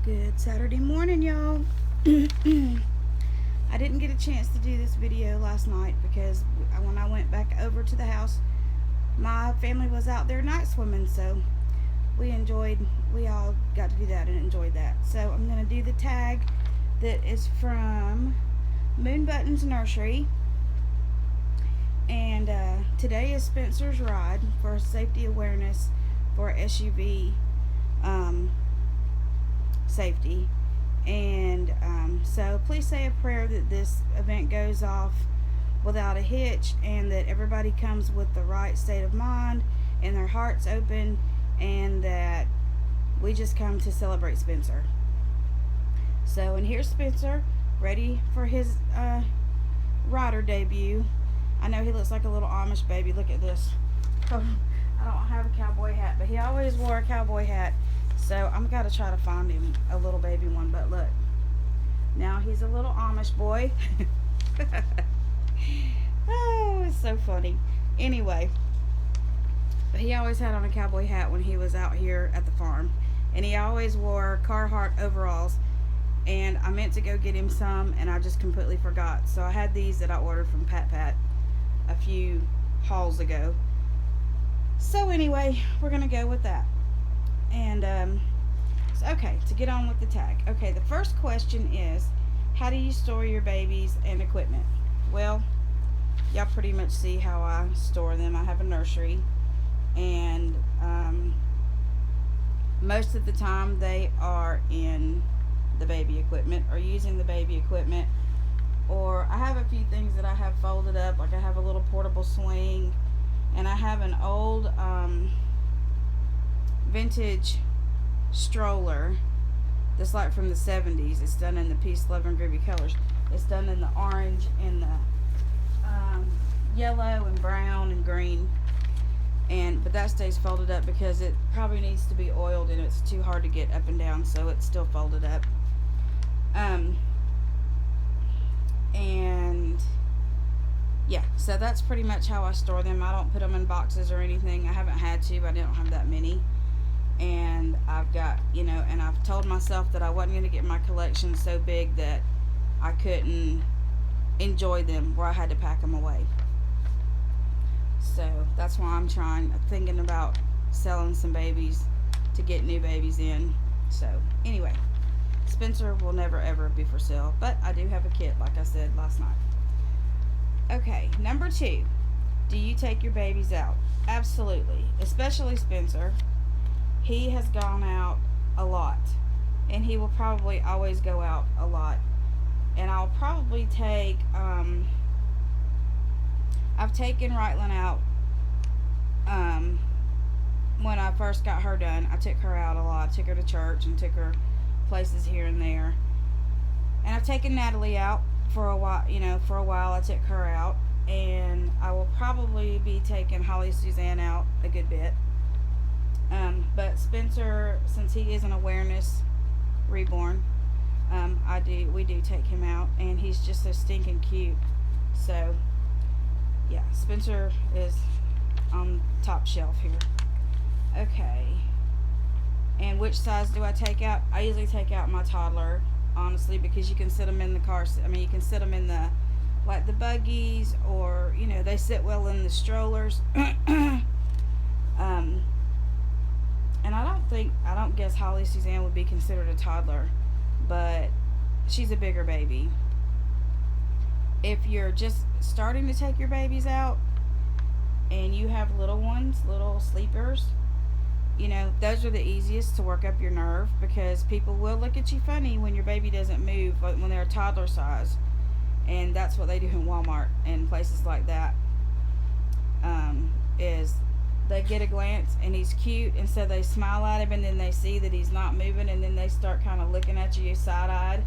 Good Saturday morning, y'all. I didn't get a chance to do this video last night because when I went back over to the house, my family was out there night swimming, so we all got to do that and enjoyed that. So I'm going to do the tag that is from Moon Buttons Nursery. And today is Spencer's ride for safety awareness for SUV safety. And so please say a prayer that this event goes off without a hitch and that everybody comes with the right state of mind and their hearts open, and that we just come to celebrate Spencer. So, and here's Spencer ready for his rider debut. I know he looks like a little Amish baby. Look at this. Oh, I don't have a cowboy hat, but he always wore a cowboy hat. So I'm got to try to find him a little baby one. But look, now he's a little Amish boy. Oh, it's so funny. Anyway, he always had on a cowboy hat when he was out here at the farm. And he always wore Carhartt overalls. And I meant to go get him some, and I just completely forgot. So I had these that I ordered from Pat a few hauls ago. So anyway, we're going to go with that. And so, okay, to get on with the tag. Okay, the first question is, how do you store your babies and equipment? Well, y'all pretty much see how I store them. I have a nursery, and most of the time they are in the baby equipment or using the baby equipment. Or I have a few things that I have folded up, like I have a little portable swing, and I have an old vintage stroller that's like from the 70s. It's done in the peace, love, and groovy colors. It's done in the orange and the yellow and brown and green. But that stays folded up because it probably needs to be oiled and it's too hard to get up and down, so it's still folded up. And yeah, so that's pretty much how I store them. I don't put them in boxes or anything. I haven't had to, but I don't have that many. And I've got, and I've told myself that I wasn't going to get my collection so big that I couldn't enjoy them, where I had to pack them away. So that's why I'm thinking about selling some babies to get new babies in. So anyway, Spencer will never ever be for sale, but I do have a kit, like I said last night. Okay, number 2, do you take your babies out? Absolutely, especially Spencer. He has gone out a lot, and he will probably always go out a lot. And I'll probably take, I've taken Rytland out when I first got her done. I took her out a lot. I took her to church and took her places here and there. And I've taken Natalie out for a while. For a while I took her out. And I will probably be taking Holly Suzanne out a good bit. But Spencer, since he is an awareness reborn, we do take him out, and he's just so stinking cute. So yeah, Spencer is on top shelf here. Okay, and which size do I take out? I usually take out my toddler, honestly, because you can sit them in the car. You can sit them in the buggies, or they sit well in the strollers. And I don't guess Holly Suzanne would be considered a toddler, but she's a bigger baby. If you're just starting to take your babies out and you have little ones, little sleepers, those are the easiest to work up your nerve, because people will look at you funny when your baby doesn't move, like when they're toddler size. And that's what they do in Walmart and places like that. Is they get a glance and he's cute, and so they smile at him, and then they see that he's not moving, and then they start kind of looking at you side-eyed,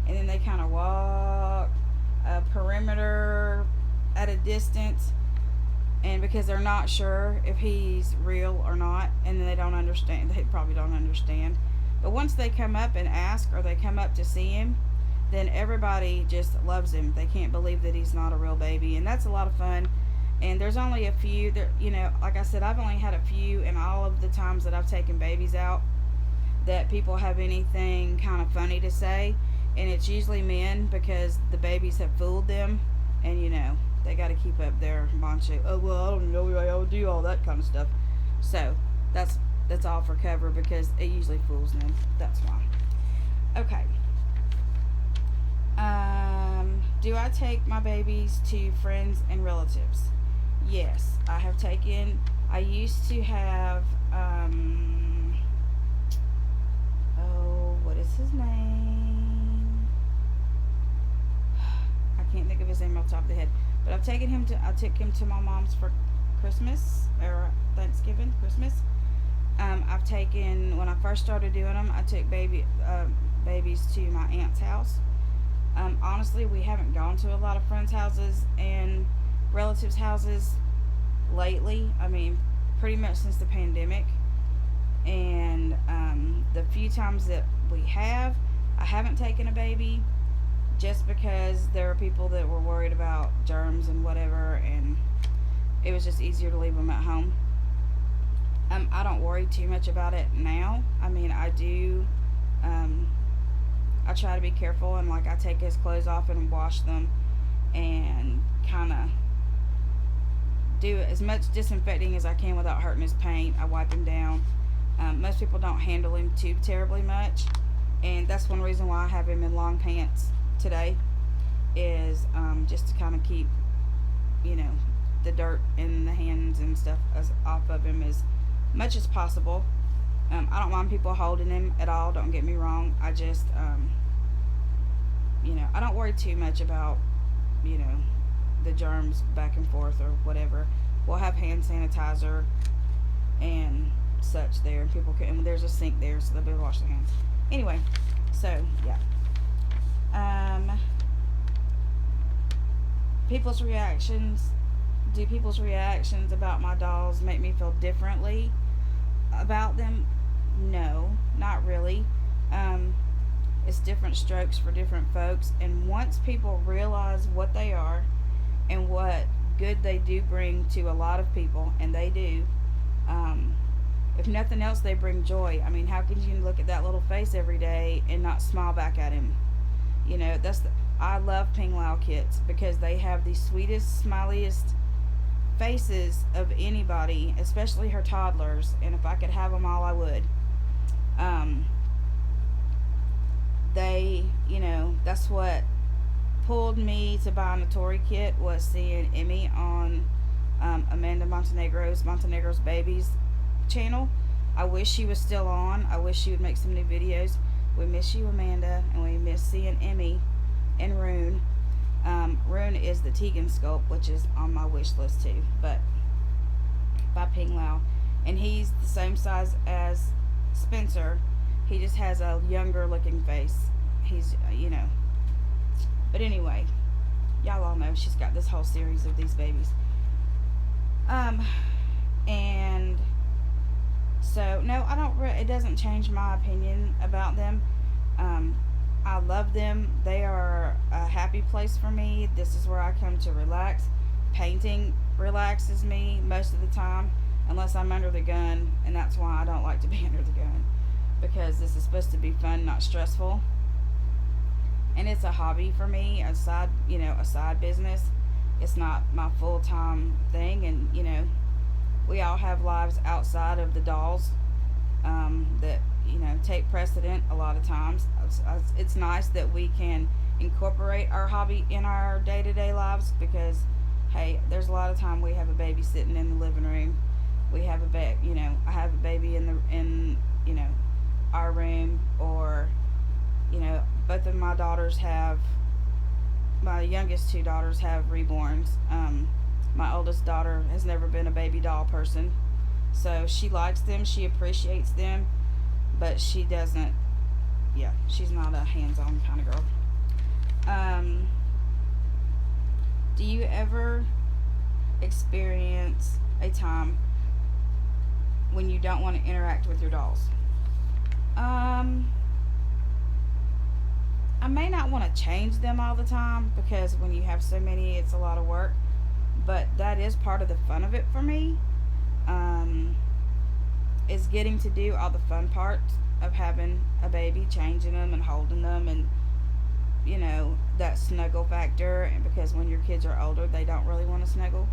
and then they kind of walk a perimeter at a distance, and because they're not sure if he's real or not, and then they probably don't understand. But once they come up and ask, or they come up to see him, then everybody just loves him. They can't believe that he's not a real baby, and that's a lot of fun. And there's only a few that, like I said, I've only had a few in all of the times that I've taken babies out. that people have anything kind of funny to say, and it's usually men because the babies have fooled them, and they got to keep up their macho. Oh well, I don't know how to do all that kind of stuff. So that's all for cover because it usually fools them. That's why. Okay. Do I take my babies to friends and relatives? Yes, I have taken. I used to have. Oh, what is his name? I can't think of his name off the top of the head. But I've taken him to. I took him to my mom's for Christmas or Thanksgiving, Christmas. I've taken when I first started doing them. I took babies to my aunt's house. Honestly, we haven't gone to a lot of friends' houses and relatives' houses lately. I mean, pretty much since the pandemic. And the few times that we have, I haven't taken a baby just because there are people that were worried about germs and whatever, and it was just easier to leave them at home. I don't worry too much about it now. I mean, I do. Um, I try to be careful and like I take his clothes off and wash them and kind of do as much disinfecting as I can without hurting his paint. I wipe him down. Most people don't handle him too terribly much, and that's one reason why I have him in long pants today. Is just to kind of keep, you know, the dirt in the hands and stuff as off of him as much as possible. I don't mind people holding him at all. Don't get me wrong. I just, I don't worry too much about, you know, the germs back and forth or whatever. We'll have hand sanitizer and such there. People can, and there's a sink there, so they'll be able to wash their hands. Anyway, so yeah. People's reactions. Do people's reactions about my dolls make me feel differently about them? No, not really. Um, it's different strokes for different folks, and once people realize what they are and what good they do bring to a lot of people, and they do, um, if nothing else, they bring joy. I mean, how can you look at that little face every day and not smile back at him? I love Ping Lao kits because they have the sweetest, smiliest faces of anybody, especially her toddlers. And if I could have them all, I would. Um, that's what pulled me to buy a Notori kit was seeing Emmy on Amanda Montenegro's Babies channel. I wish she was still on. I wish she would make some new videos. We miss you, Amanda, and we miss seeing Emmy and Rune. Rune is the Tegan sculpt, which is on my wish list too, but by Ping Lao. And he's the same size as Spenser. He just has a younger looking face. He's, But anyway, y'all all know she's got this whole series of these babies. And so, no, I don't, it doesn't change my opinion about them. I love them. They are a happy place for me. This is where I come to relax. Painting relaxes me most of the time, unless I'm under the gun, and that's why I don't like to be under the gun, because this is supposed to be fun, not stressful. And it's a hobby for me, a side business. It's not my full-time thing, and we all have lives outside of the dolls that take precedent a lot of times. It's nice that we can incorporate our hobby in our day-to-day lives, because hey, there's a lot of time we have a baby sitting in the living room. We have I have a baby in our room, or both of my daughters have, my youngest two daughters have reborns. My oldest daughter has never been a baby doll person, so she likes them, she appreciates them, but she doesn't, she's not a hands-on kind of girl. Do you ever experience a time when you don't want to interact with your dolls? I may not want to change them all the time, because when you have so many, it's a lot of work. But that is part of the fun of it for me. Is getting to do all the fun parts of having a baby, changing them and holding them, and that snuggle factor. And because when your kids are older, they don't really want to snuggle,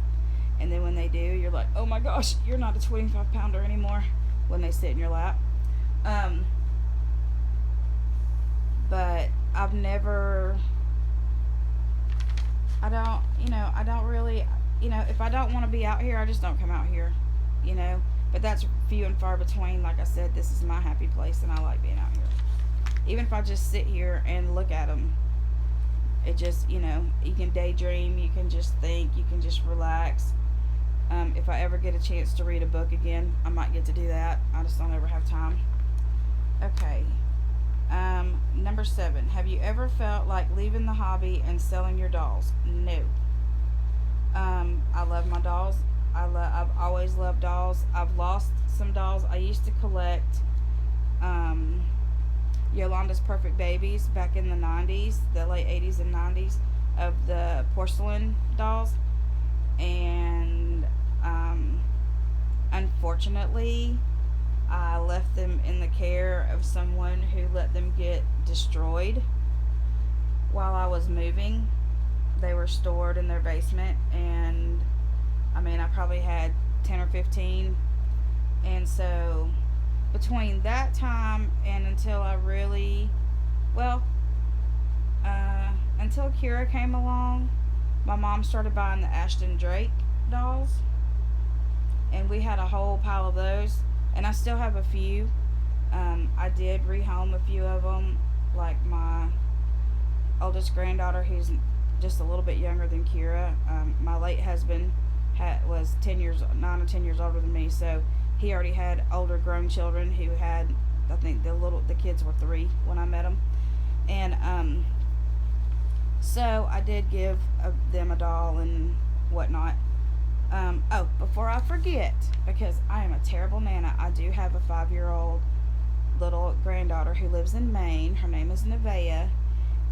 and then when they do, you're like, oh my gosh, you're not a 25-pounder anymore when they sit in your lap. Um, but I've never, I don't really, if I don't want to be out here, I just don't come out here, you know. But that's few and far between. Like I said, this is my happy place, and I like being out here. Even if I just sit here and look at them, it just, you can daydream, you can just think, you can just relax. If I ever get a chance to read a book again, I might get to do that. I just don't ever have time. Okay. Number 7. Have you ever felt like leaving the hobby and selling your dolls? No. I love my dolls. I've always loved dolls. I've lost some dolls. I used to collect Yolanda's Perfect Babies back in the 90s, the late 80s and 90s, of the porcelain dolls. And unfortunately, I left them in the care of someone who let them get destroyed while I was moving. They were stored in their basement, and I probably had 10 or 15. And so, between that time and until I really, well, until Kira came along, my mom started buying the Ashton Drake dolls, and we had a whole pile of those, and I still have a few. I did rehome a few of them, like my oldest granddaughter, who's just a little bit younger than Kira. My late husband was 9 or 10 years older than me, so he already had older grown children who had, I think the kids were 3 when I met them, and so I did give them a doll and whatnot. Before I forget, because I am a terrible nana, I do have a 5-year-old little granddaughter who lives in Maine. Her name is Nevaeh,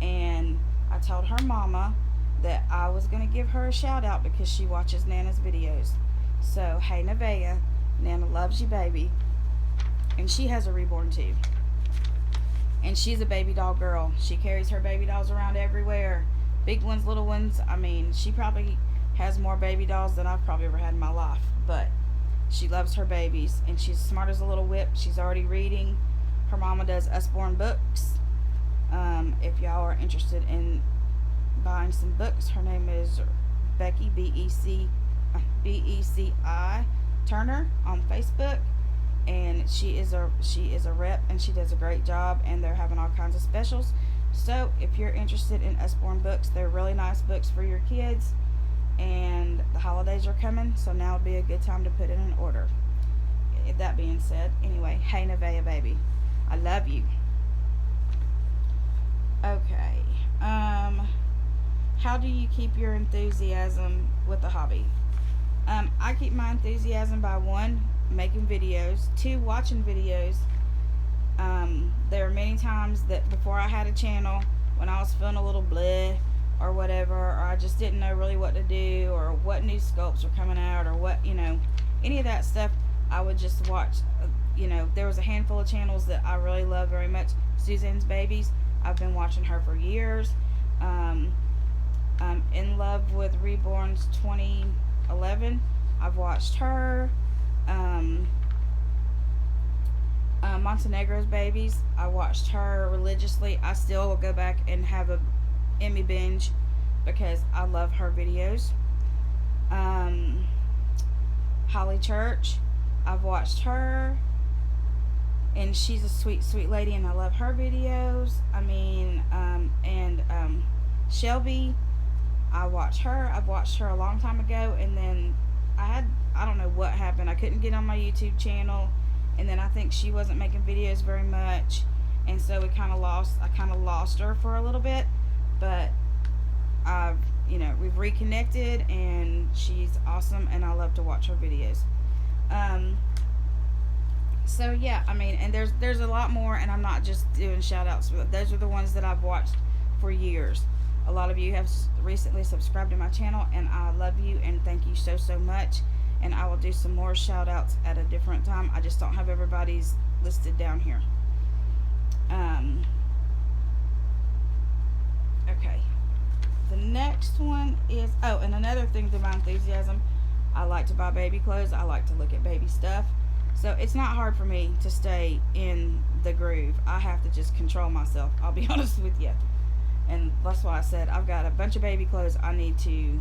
and I told her mama that I was going to give her a shout out because she watches Nana's videos. So, hey Nevaeh, Nana loves you, baby. And she has a reborn too. And she's a baby doll girl. She carries her baby dolls around everywhere. Big ones, little ones. She probably has more baby dolls than I've probably ever had in my life. But she loves her babies, and she's smart as a little whip. She's already reading. Her mama does Usborne books. If y'all are interested in buying some books, her name is Becky, Beci Turner on Facebook, and she is a rep, and she does a great job, and they're having all kinds of specials. So if you're interested in Usborne books, they're really nice books for your kids, and the holidays are coming, so now would be a good time to put in an order. That being said, anyway, hey Nevaeh, baby, I love you. Okay. How do you keep your enthusiasm with the hobby? I keep my enthusiasm by 1, making videos, 2, watching videos. There are many times that before I had a channel, when I was feeling a little bleh or whatever, or I just didn't know really what to do, or what new sculpts are coming out, or what, any of that stuff, I would just watch. There was a handful of channels that I really love very much. Suzanne's Babies, I've been watching her for years. I'm in love with Reborn's 2011. I've watched her. Montenegro's Babies, I watched her religiously. I still will go back and have a Emmy binge because I love her videos. Holly Church, I've watched her, and she's a sweet, sweet lady, and I love her videos. Shelby, I've watched her a long time ago, and then I don't know what happened. I couldn't get on my YouTube channel, and then I think she wasn't making videos very much, and so I kind of lost her for a little bit, but we've reconnected, and she's awesome, and I love to watch her videos. So yeah, and there's a lot more, and I'm not just doing shout outs. Those are the ones that I've watched for years. A lot of you have recently subscribed to my channel, and I love you, and thank you so, so much. And I will do some more shout outs at a different time. I just don't have everybody's listed down here. next one is, oh, and another thing to my enthusiasm, I like to buy baby clothes. I like to look at baby stuff. So it's not hard for me to stay in the groove. I have to just control myself. I'll be honest with you. And that's why I said I've got a bunch of baby clothes I need to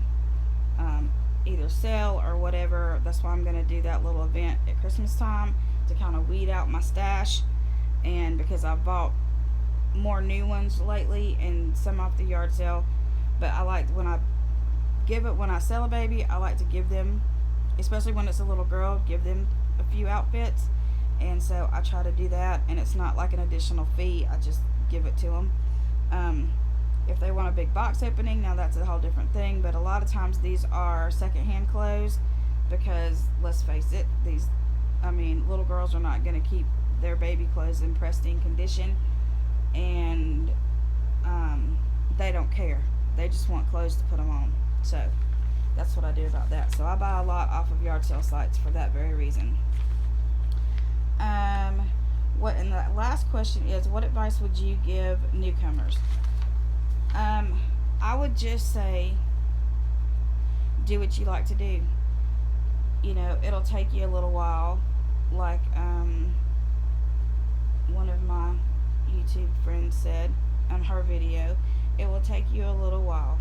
either sell or whatever. That's why I'm going to do that little event at Christmas time to kind of weed out my stash. And because I've bought more new ones lately and some off the yard sale. But I like when I sell a baby, I like to give them, especially when it's a little girl, give them a few outfits. And so I try to do that, and it's not like an additional fee. I just give it to them. If they want a big box opening, now that's a whole different thing. But a lot of times these are secondhand clothes because let's face it, little girls are not going to keep their baby clothes in pristine condition, and they don't care. They just want clothes to put them on. So that's what I do about that. So I buy a lot off of yard sale sites for that very reason. And the last question is, what advice would you give newcomers? I would just say, do what you like to do. It'll take you a little while. Like one of my YouTube friends said on her video, it will take you a little while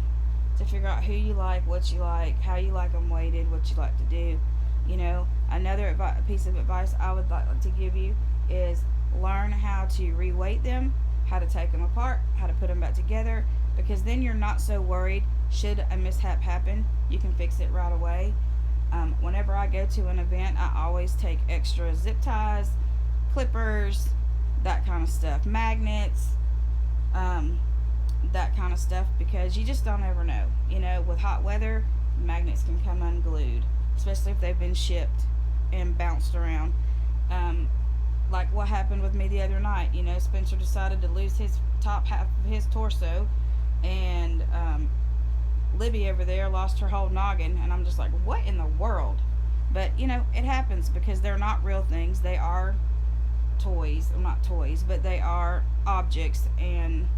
to figure out who you like, what you like, how you like them weighted, what you like to do. Another piece of advice I would like to give you is learn how to reweight them, how to take them apart, how to put them back together, because then you're not so worried. Should a mishap happen, you can fix it right away. Whenever I go to an event, I always take extra zip ties, clippers, that kind of stuff, magnets, that kind of stuff, because you just don't ever know. With hot weather, magnets can come unglued, especially if they've been shipped and bounced around. Like what happened with me the other night. Spenser decided to lose his top half of his torso, and Libby over there lost her whole noggin, and I'm just like, what in the world? But it happens because they're not real things. They are toys. Well, not toys, but they are objects, and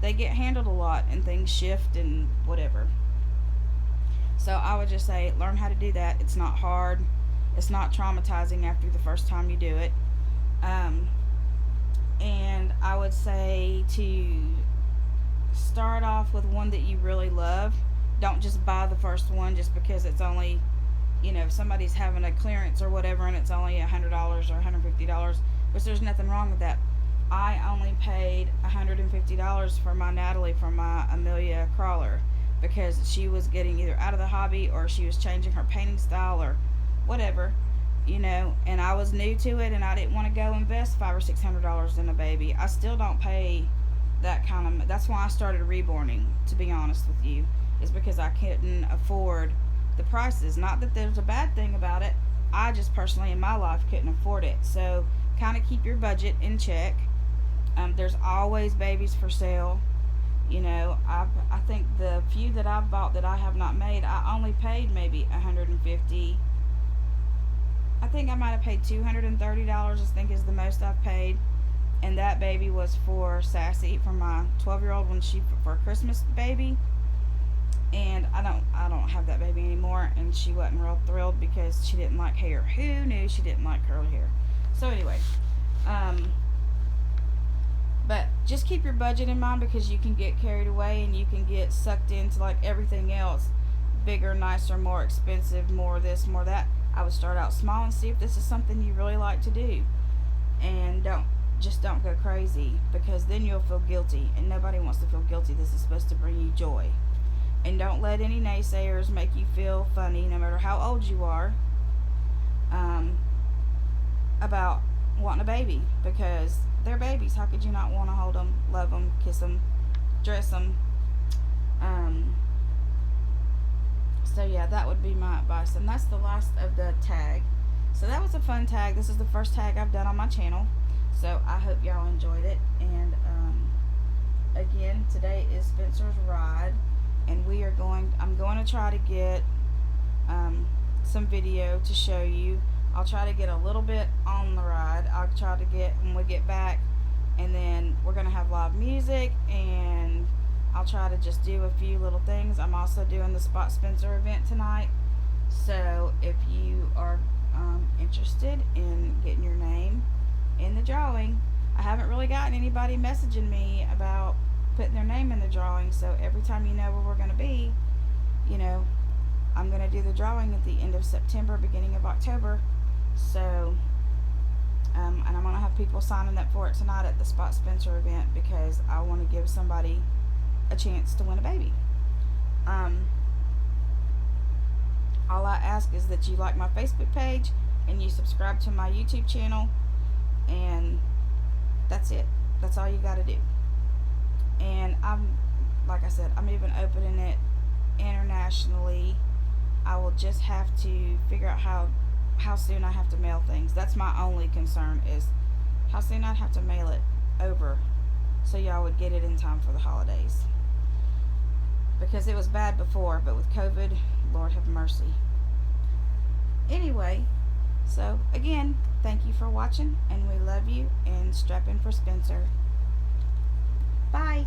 they get handled a lot, and things shift and whatever. So I would just say, learn how to do that. It's not hard. It's not traumatizing after the first time you do it. And I would say to start off with one that you really love. Don't just buy the first one just because it's only, if somebody's having a clearance or whatever and it's only $100 or $150, which there's nothing wrong with that. I only paid $150 for my Natalie from my Amelia crawler because she was getting either out of the hobby or she was changing her painting style or whatever, and I was new to it and I didn't want to go invest $500 or $600 in a baby. I still don't pay that kind of. That's why I started reborning, to be honest with you, is because I couldn't afford the prices. Not that there's a bad thing about it. I just personally in my life couldn't afford it. So kind of keep your budget in check. There's always babies for sale. I think the few that I've bought that I have not made, I only paid maybe $150. I think I might have paid $230. I think is the most I've paid, and that baby was for Sassy, for my 12-year-old for a Christmas baby. And I don't have that baby anymore, and she wasn't real thrilled because she didn't like hair. Who knew she didn't like curly hair? So anyway, but just keep your budget in mind, because you can get carried away and you can get sucked into like everything else, bigger, nicer, more expensive, more this, more that. I would start out small and see if this is something you really like to do, and don't go crazy, because then you'll feel guilty, and nobody wants to feel guilty. This is supposed to bring you joy. And don't let any naysayers make you feel funny, no matter how old you are, about wanting a baby, because they're babies. How could you not want to hold them, love them, kiss them, dress them? So yeah, that would be my advice, and that's the last of the tag. So that was a fun tag. This is the first tag I've done on my channel, so I hope y'all enjoyed it. And again, today is Spenser's ride, and I'm going to try to get some video to show you. I'll try to get a little bit on the ride. I'll try to get when we get back, and then we're going to have live music, and I'll try to just do a few little things. I'm also doing the Spot Spenser event tonight. So if you are interested in getting your name in the drawing, I haven't really gotten anybody messaging me about putting their name in the drawing. So every time you know where we're going to be, you know, I'm going to do the drawing at the end of September, beginning of October. So, and I'm going to have people signing up for it tonight at the Spot Spenser event because I want to give somebody a chance to win a baby. All I ask is that you like my Facebook page and you subscribe to my YouTube channel, and that's it. That's all you got to do. And like I said, I'm even opening it internationally. I will just have to figure out how soon I have to mail things. That's my only concern, is how soon I'd have to mail it over so y'all would get it in time for the holidays. Because it was bad before, but with COVID, Lord have mercy. Anyway, so again, thank you for watching, and we love you, and strap in for Spenser. Bye.